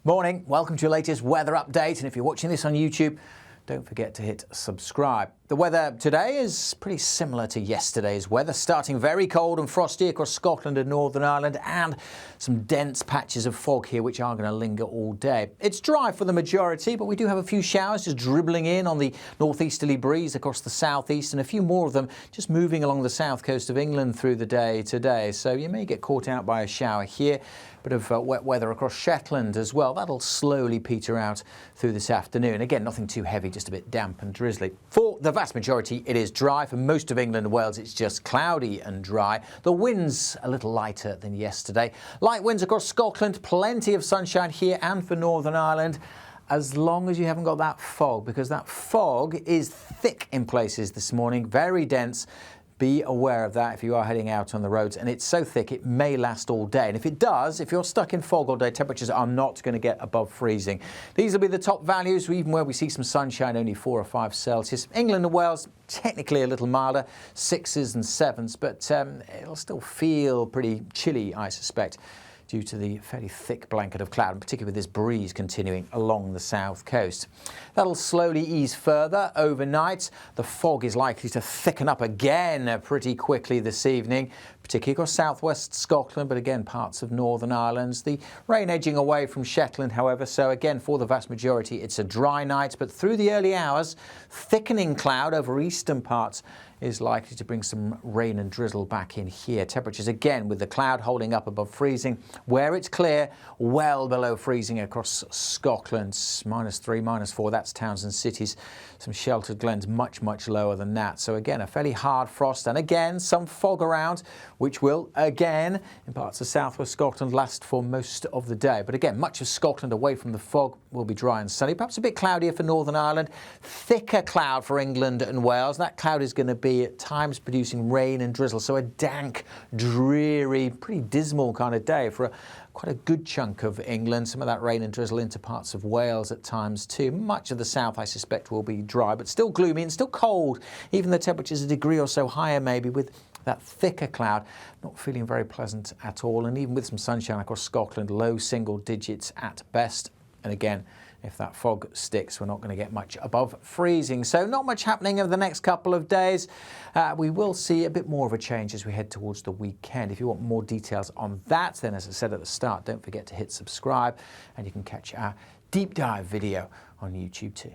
Morning, welcome to your latest weather update, and if you're watching this on YouTube, don't forget to hit subscribe. The weather today is pretty similar to yesterday's weather, starting very cold and frosty across Scotland and Northern Ireland, and some dense patches of fog here which are going to linger all day. It's dry for the majority, but we do have a few showers just dribbling in on the northeasterly breeze across the southeast, and a few more of them just moving along the south coast of England through the day today. So you may get caught out by a shower here. Bit of wet weather across Shetland as well. That'll slowly peter out through this afternoon. Again, nothing too heavy, just a bit damp and drizzly. For the vast majority, it is dry. For most of England and Wales, it's just cloudy and dry. The wind's a little lighter than yesterday. Light winds across Scotland, plenty of sunshine here and for Northern Ireland, as long as you haven't got that fog, because that fog is thick in places this morning, very dense. Be aware of that if you are heading out on the roads, and it's so thick it may last all day. And if it does, if you're stuck in fog all day, temperatures are not going to get above freezing. These will be the top values, even where we see some sunshine, only 4 or 5 Celsius. England and Wales, technically a little milder, 6s and 7s, but it'll still feel pretty chilly, I suspect, due to the fairly thick blanket of cloud, and particularly with this breeze continuing along the south coast. That'll slowly ease further overnight. The fog is likely to thicken up again pretty quickly this evening, particularly across southwest Scotland, but again parts of Northern Ireland. The rain edging away from Shetland, however, so again for the vast majority it's a dry night, but through the early hours, thickening cloud over eastern parts is likely to bring some rain and drizzle back in here. Temperatures again with the cloud holding up above freezing. Where it's clear, well below freezing across Scotland, -3, -4, that's towns and cities. Some sheltered glens much lower than that. So again, a fairly hard frost, and again some fog around, which will again in parts of southwest Scotland last for most of the day. But again, much of Scotland away from the fog will be dry and sunny, perhaps a bit cloudier for Northern Ireland, thicker cloud for England and Wales. That cloud is going to be at times producing rain and drizzle, so a dank, dreary, pretty dismal kind of day for quite a good chunk of England. Some of that rain and drizzle into parts of Wales at times too. Much of the south, I suspect, will be dry, but still gloomy and still cold. Even the temperatures a degree or so higher maybe, with that thicker cloud not feeling very pleasant at all. And even with some sunshine across Scotland, low single digits at best. And again, if that fog sticks, we're not going to get much above freezing. So not much happening over the next couple of days. We will see a bit more of a change as we head towards the weekend. If you want more details on that, then as I said at the start, don't forget to hit subscribe, and you can catch our deep dive video on YouTube too.